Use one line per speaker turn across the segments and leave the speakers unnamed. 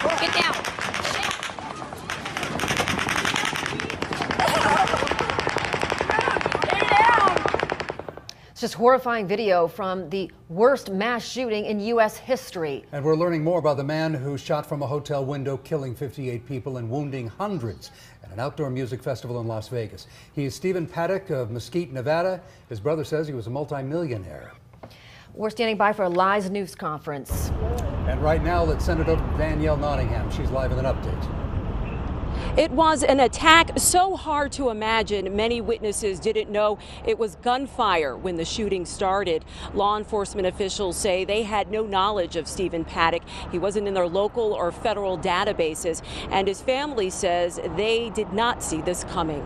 Get down.
It's just horrifying video from the worst mass shooting in U.S. history.
And we're learning more about the man who shot from a hotel window, killing 58 people and wounding hundreds at an outdoor music festival in Las Vegas. He is Stephen Paddock of Mesquite, Nevada. His brother says he was a multimillionaire.
We're standing by for a live news conference.
And right now, let's send it over to Danielle Nottingham. She's live with an update.
It was an attack so hard to imagine. Many witnesses didn't know it was gunfire when the shooting started. Law enforcement officials say they had no knowledge of Stephen Paddock. He wasn't in their local or federal databases, and his family says they did not see this coming.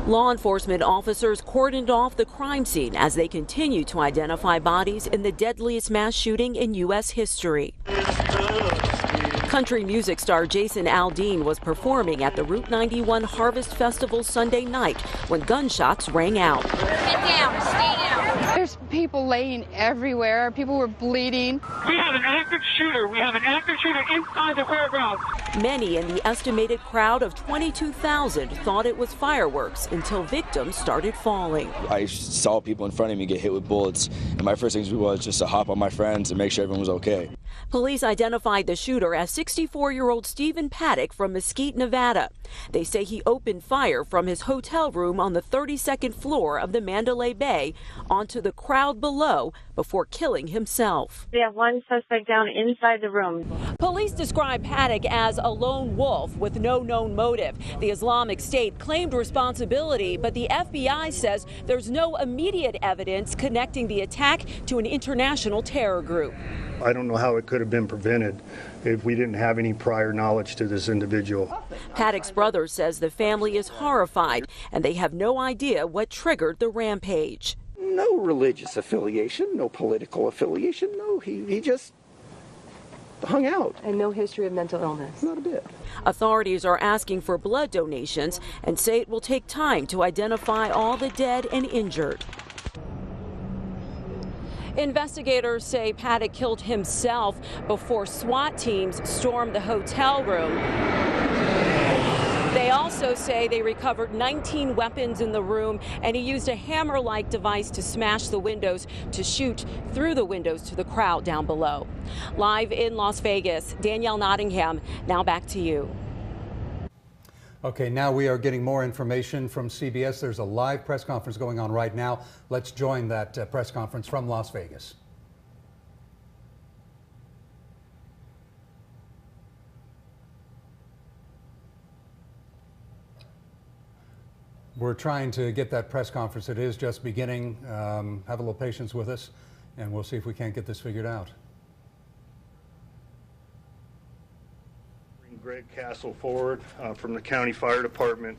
Law enforcement officers cordoned off the crime scene as they continue to identify bodies in the deadliest mass shooting in U.S. history. Country music star Jason Aldean was performing at the Route 91 Harvest Festival Sunday night when gunshots rang out.
Get down. Stay down.
There's people laying everywhere. People were bleeding.
We have an active shooter. We have an active shooter inside the fairgrounds.
Many in the estimated crowd of 22,000 thought it was fireworks until victims started falling.
I saw people in front of me get hit with bullets, and my first thing was just to hop on my friends and make sure everyone was okay.
Police identified the shooter as 64-year-old Stephen Paddock from Mesquite, Nevada. They say he opened fire from his hotel room on the 32nd floor of the Mandalay Bay onto the crowd below before killing himself.
We have one suspect down inside the room.
Police describe Paddock as a lone wolf with no known motive. The Islamic State claimed responsibility, but the FBI says there's no immediate evidence connecting the attack to an international terror group.
I don't know how it could have been prevented if we didn't have any prior knowledge to this individual.
Paddock's brother says the family is horrified and they have no idea what triggered the rampage.
No religious affiliation, no political affiliation, no, he just hung out.
And no history of mental illness.
Not a bit.
Authorities are asking for blood donations and say it will take time to identify all the dead and injured. Investigators say Paddock killed himself before SWAT teams stormed the hotel room. They also say they recovered 19 weapons in the room, and he used a hammer-like device to smash the windows to shoot through the windows to the crowd down below. Live in Las Vegas, Danielle Nottingham, now back to you.
Okay, now we are getting more information from CBS. There's a live press conference going on right now. Let's join that press conference from Las Vegas. We're trying to get that press conference. It is just beginning. Have a little patience with us, and we'll see if we can't get this figured out.
Greg Castle forward from the County Fire Department,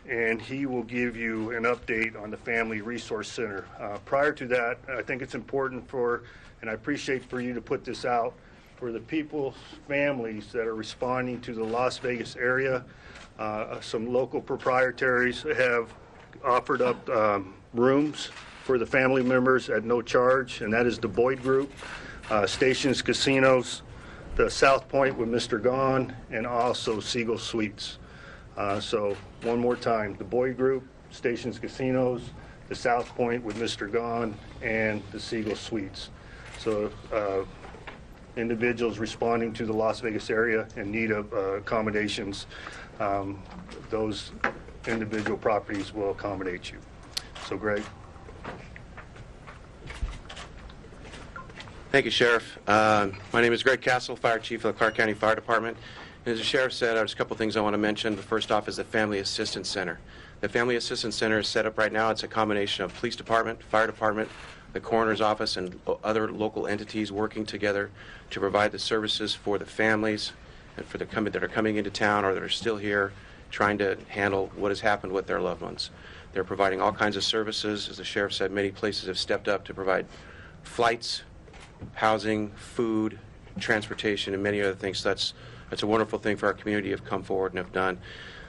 and he will give you an update on the Family Resource Center. Prior to that, I think it's important and I appreciate for you to put this out, for the people's families that are responding to the Las Vegas area. Some local proprietaries have offered up rooms for the family members at no charge, and that is the Boyd Group, Stations Casinos, the South Point with Mr. Gone, and also Siegel Suites. So one more time, the Boyd Group, Stations Casinos, the South Point with Mr. Gone, and the Siegel Suites. So individuals responding to the Las Vegas area in need of accommodations, those individual properties will accommodate you. So Greg.
Thank you, Sheriff. My name is Greg Castle, Fire Chief of the Clark County Fire Department. And as the Sheriff said, there's a couple things I want to mention. The first off is the Family Assistance Center. The Family Assistance Center is set up right now. It's a combination of police department, fire department, the coroner's office, and other local entities working together to provide the services for the families and for the that are coming into town or that are still here trying to handle what has happened with their loved ones. They're providing all kinds of services. As the Sheriff said, many places have stepped up to provide flights, housing, food, transportation, and many other things. So that's a wonderful thing for our community to have come forward and have done.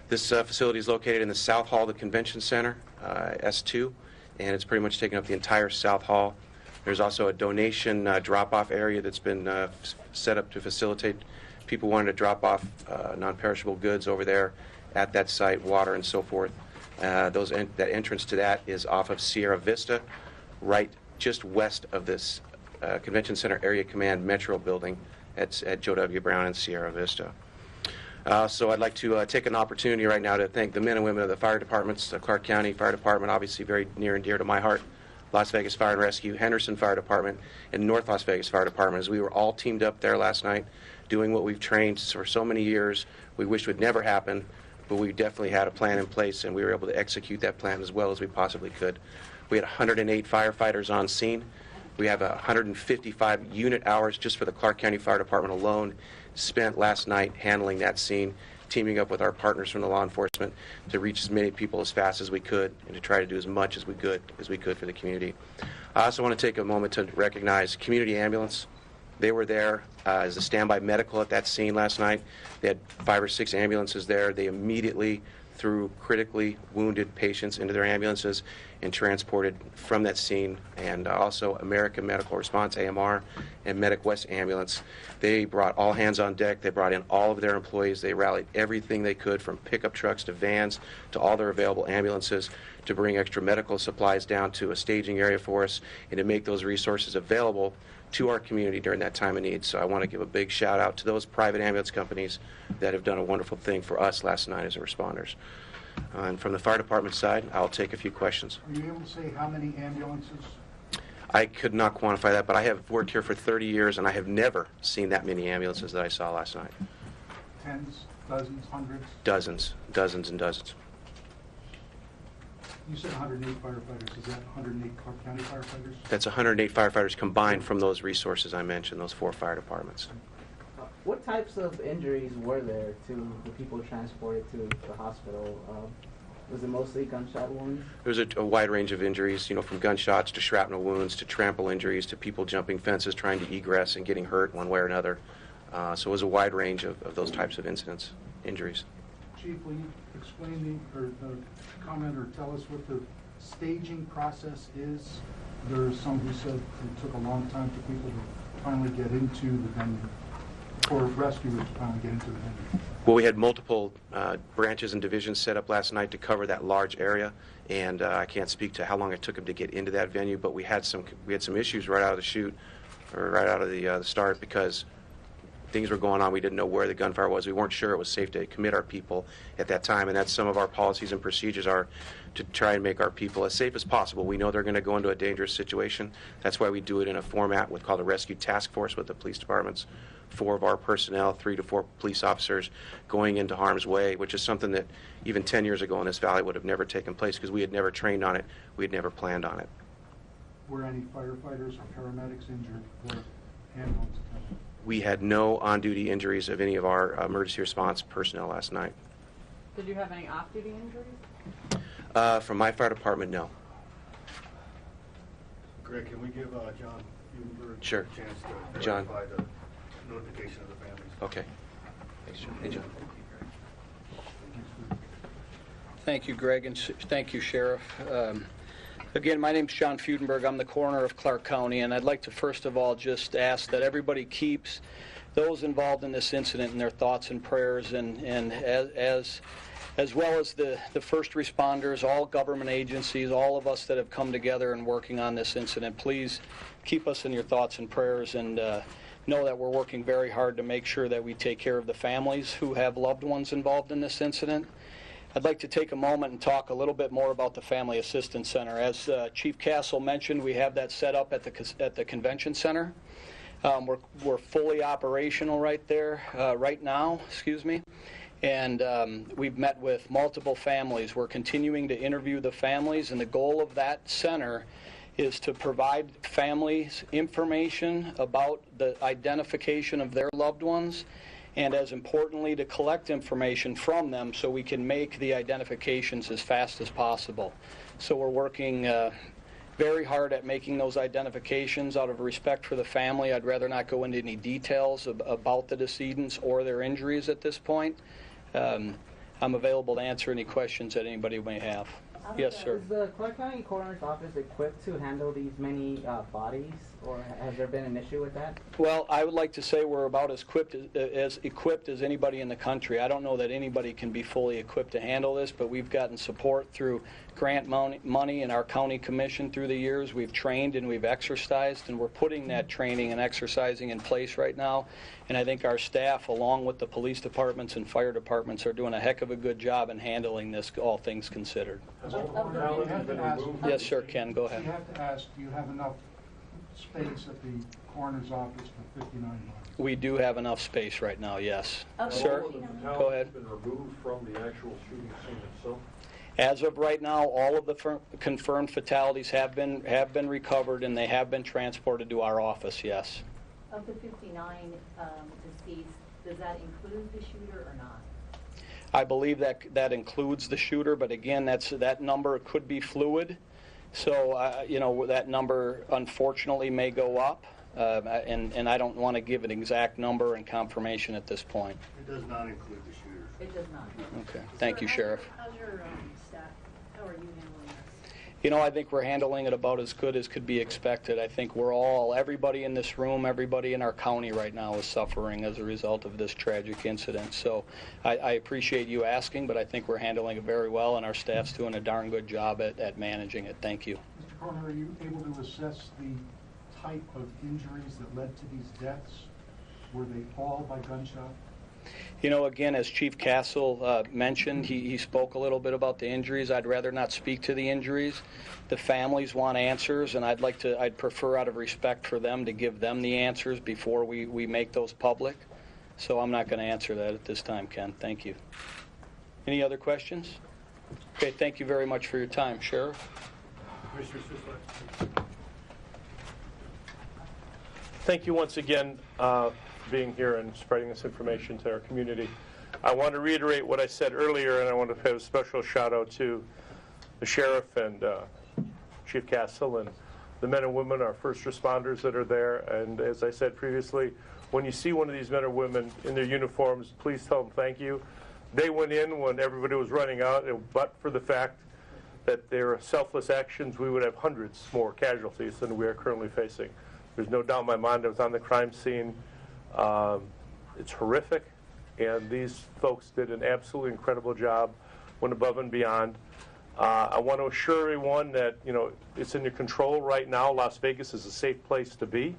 This facility is located in the South Hall of the Convention Center, S2, and it's pretty much taken up the entire South Hall. There's also a donation drop-off area that's been set up to facilitate people wanting to drop off non-perishable goods over there at that site, water and so forth. That entrance to that is off of Sierra Vista, right just west of this Convention Center Area Command Metro building at Joe W. Brown and Sierra Vista. So I'd like to take an opportunity right now to thank the men and women of the fire departments, the Clark County Fire Department, obviously very near and dear to my heart, Las Vegas Fire and Rescue, Henderson Fire Department, and North Las Vegas Fire Department, as we were all teamed up there last night doing what we've trained for so many years. We wished would never happen, but we definitely had a plan in place, and we were able to execute that plan as well as we possibly could. We had 108 firefighters on scene. We have 155 unit hours just for the Clark County Fire Department alone spent last night handling that scene, teaming up with our partners from the law enforcement to reach as many people as fast as we could and to try to do as much as we could for the community. I also want to take a moment to recognize Community Ambulance. They were there as a standby medical at that scene last night. They had 5 or 6 ambulances there. They immediately threw critically wounded patients into their ambulances and transported from that scene. And also American Medical Response, AMR, and Medic West Ambulance. They brought all hands on deck. They brought in all of their employees. They rallied everything they could, from pickup trucks to vans to all their available ambulances, to bring extra medical supplies down to a staging area for us and to make those resources available to our community during that time of need. So I want to give a big shout out to those private ambulance companies that have done a wonderful thing for us last night as responders. And from the fire department side, I'll take a few questions.
Are you able to say how many ambulances?
I could not quantify that, but I have worked here for 30 years and I have never seen that many ambulances that I saw last night.
Tens, dozens, hundreds?
Dozens and dozens.
You said 108 firefighters. Is that 108 Clark County firefighters?
That's 108 firefighters combined from those resources I mentioned, those 4 fire departments.
What types of injuries were there to the people transported to the hospital? Was it mostly gunshot wounds?
There was a wide range of injuries, from gunshots to shrapnel wounds to trample injuries to people jumping fences trying to egress and getting hurt one way or another. So it was a wide range of those types of injuries.
Chief, will you explain or comment or tell us what the staging process is? There are some who said it took a long time for people to finally get into the venue, or rescuers to finally get into the venue.
Well, we had multiple branches and divisions set up last night to cover that large area, and I can't speak to how long it took them to get into that venue, but we had some issues right out of the chute, or right out of the start, because things were going on. We didn't know where the gunfire was. We weren't sure it was safe to commit our people at that time, and that's some of our policies and procedures are to try and make our people as safe as possible. We know they're going to go into a dangerous situation. That's why we do it in a format called a rescue task force with the police departments. 4 of our personnel, 3 to 4 police officers going into harm's way, which is something that even 10 years ago in this valley would have never taken place because we had never trained on it. We had never planned on it.
Were any firefighters or paramedics injured or ambulance attendants?
We had no on-duty injuries of any of our emergency response personnel last night.
Did you have any off-duty injuries?
From my fire department, no.
Greg, can we give John Fudenberg
Sure.
a chance to clarify the notification of the families?
Okay. Thanks, John. Hey, John.
Thank you, Greg, and thank you, Sheriff. Again, my name's John Fudenberg. I'm the coroner of Clark County, and I'd like to first of all just ask that everybody keeps those involved in this incident in their thoughts and prayers, and as well as the first responders, all government agencies, all of us that have come together and working on this incident. Please keep us in your thoughts and prayers, and know that we're working very hard to make sure that we take care of the families who have loved ones involved in this incident. I'd like to take a moment and talk a little bit more about the Family Assistance Center. As Chief Castle mentioned, we have that set up at the Convention Center. We're fully operational right there, right now, and we've met with multiple families. We're continuing to interview the families, and the goal of that center is to provide families information about the identification of their loved ones, and as importantly, to collect information from them so we can make the identifications as fast as possible. So we're working very hard at making those identifications. Out of respect for the family, I'd rather not go into any details about the decedents or their injuries at this point. I'm available to answer any questions that anybody may have. Yes, sir.
Is the Clark County Coroner's Office equipped to handle these many bodies, or has there been an issue with that?
Well, I would like to say we're about as equipped as anybody in the country. I don't know that anybody can be fully equipped to handle this, but we've gotten support through grant money in our county commission through the years. We've trained and we've exercised, and we're putting that training and exercising in place right now. And I think our staff, along with the police departments and fire departments, are doing a heck of a good job in handling this, all things considered. Yes, sir, Ken, go ahead.
You have to ask, do you have enough space at the coroner's office for 59 bodies?
We do have enough space right now, yes. Sir, go ahead.
Been removed from the actual shooting scene itself?
As of right now, all of the confirmed fatalities have been recovered, and they have been transported to our office, yes.
Of the 59 deceased, does that include the shooter or not?
I believe that includes the shooter, but again, that number could be fluid. So, you know, that number unfortunately may go up, and I don't want to give an exact number and confirmation at this point.
It does not include the shooter.
It does not.
Okay. Thank you, Sheriff.
How's your staff? How are you handling this?
You know, I think we're handling it about as good as could be expected. I think everybody in this room, everybody in our county right now is suffering as a result of this tragic incident. So I appreciate you asking, but I think we're handling it very well, and our staff's doing a darn good job at managing it. Thank you.
Mr. Coroner, are you able to assess the type of injuries that led to these deaths? Were they all by gunshot?
You know, again, as Chief Castle mentioned, he spoke a little bit about the injuries. I'd rather not speak to the injuries. The families want answers, and I'd prefer, out of respect for them, to give them the answers before we make those public. So I'm not going to answer that at this time, Ken. Thank you. Any other questions? Okay, thank you very much for your time. Sheriff?
Commissioner Sisler.
Thank you once again for being here and spreading this information to our community. I want to reiterate what I said earlier, and I want to have a special shout out to the sheriff and Chief Castle and the men and women, our first responders that are there. And as I said previously, when you see one of these men or women in their uniforms, please tell them thank you. They went in when everybody was running out, but for the fact that their selfless actions, we would have hundreds more casualties than we are currently facing. There's no doubt in my mind I was on the crime scene. It's horrific, and these folks did an absolutely incredible job, went above and beyond. I want to assure everyone that, you know, it's in your control right now. Las Vegas is a safe place to be.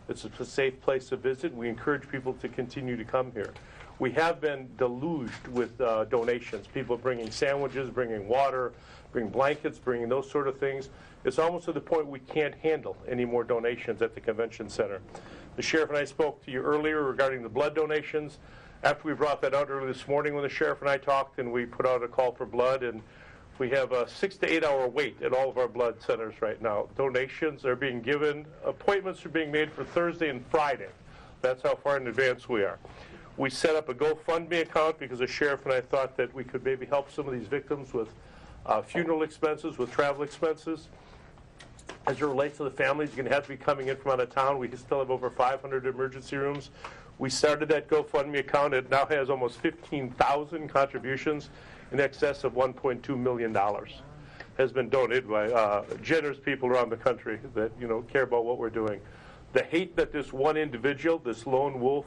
It's a safe place to visit. We encourage people to continue to come here. We have been deluged with donations, people bringing sandwiches, bringing water, bringing blankets, bringing those sort of things. It's almost to the point we can't handle any more donations at the convention center. The sheriff and I spoke to you earlier regarding the blood donations. After we brought that out early this morning when the sheriff and I talked, and we put out a call for blood, and we have a 6 to 8 hour wait at all of our blood centers right now. Donations are being given. Appointments are being made for Thursday and Friday. That's how far in advance we are. We set up a GoFundMe account because the sheriff and I thought that we could maybe help some of these victims with funeral expenses, with travel expenses. As it relates to the families, you're going to have to be coming in from out of town. We still have over 500 emergency rooms. We started that GoFundMe account. It now has almost 15,000 contributions, in excess of $1.2 million has been donated by generous people around the country that, you know, care about what we're doing. The hate that this one individual, this lone wolf,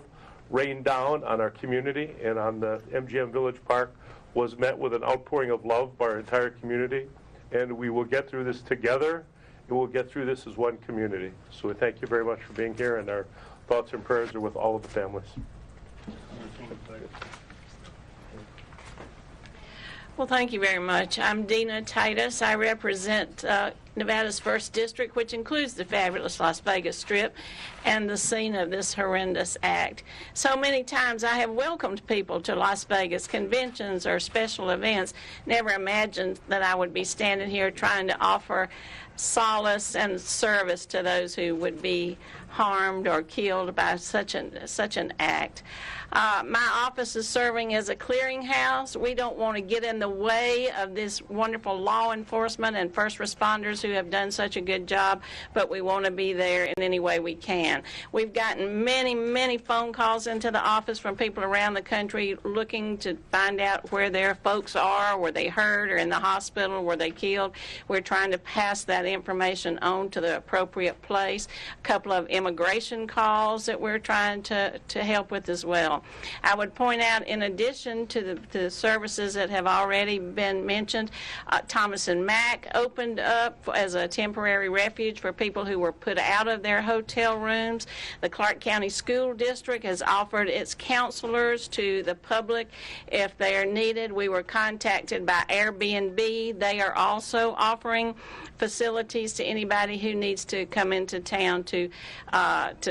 rained down on our community and on the MGM Village Park was met with an outpouring of love by our entire community. And we will get through this together. And we'll get through this as one community. So we thank you very much for being here, and our thoughts and prayers are with all of the families.
Well, thank you very much. I'm Dina Titus. I represent Nevada's 1st District, which includes the fabulous Las Vegas Strip and the scene of this horrendous act. So many times I have welcomed people to Las Vegas conventions or special events, never imagined that I would be standing here trying to offer solace and service to those who would be harmed or killed by such an act. My office is serving as a clearinghouse. We don't want to get in the way of this wonderful law enforcement and first responders who have done such a good job, but we want to be there in any way we can. We've gotten many, many phone calls into the office from people around the country looking to find out where their folks are, were they hurt or in the hospital, were they killed. We're trying to pass that information on to the appropriate place. A couple of immigration calls that we're trying to help with as well. I would point out, in addition to the services that have already been mentioned, Thomas and Mack opened up as a temporary refuge for people who were put out of their hotel rooms. The Clark County School District has offered its counselors to the public if they are needed. We were contacted by Airbnb. They are also offering facilities to anybody who needs to come into town to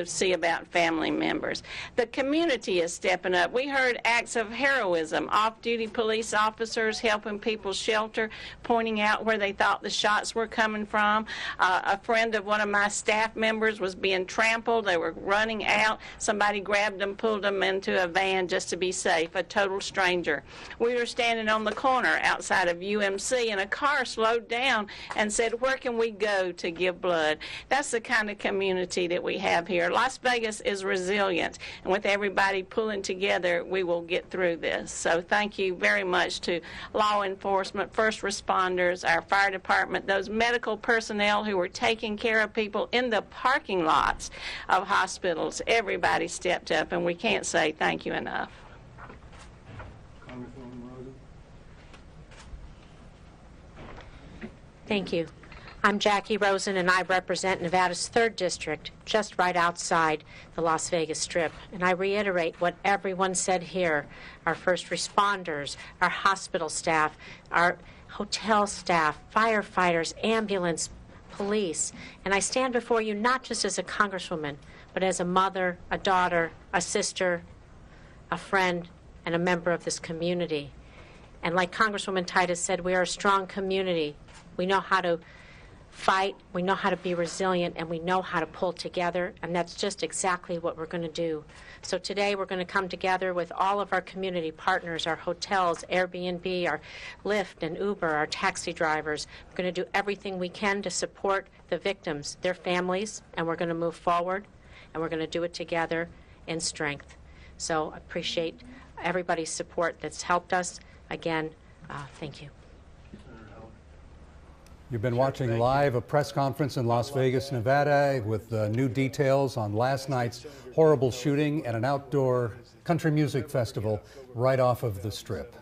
see about family members. The community is stepping up. We heard acts of heroism, off-duty police officers helping people shelter, pointing out where they thought the shots were coming from. A friend of one of my staff members was being trampled. They were running out. Somebody grabbed them, pulled them into a van just to be safe, a total stranger. We were standing on the corner outside of UMC, and a car slowed down and said, "Where can we go to give blood?" That's the kind of community that we have here. Las Vegas is resilient, and with everybody pulling together, we will get through this. So thank you very much to law enforcement, first responders, our fire department, those medical personnel who were taking care of people in the parking lots of hospitals. Everybody stepped up, and we can't say thank you enough.
Thank you. I'm Jackie Rosen, and I represent Nevada's 3rd District, just right outside the Las Vegas Strip. And I reiterate what everyone said here, our first responders, our hospital staff, our hotel staff, firefighters, ambulance, police. And I stand before you not just as a congresswoman, but as a mother, a daughter, a sister, a friend, and a member of this community. And like Congresswoman Titus said, we are a strong community. We know how to fight, we know how to be resilient, and we know how to pull together, and that's just exactly what we're going to do. So today we're going to come together with all of our community partners, our hotels, Airbnb, our Lyft and Uber, our taxi drivers. We're going to do everything we can to support the victims, their families, and we're going to move forward, and we're going to do it together in strength. So I appreciate everybody's support that's helped us. Again, thank you.
You've been watching live a press conference in Las Vegas, Nevada, with new details on last night's horrible shooting at an outdoor country music festival right off of the Strip.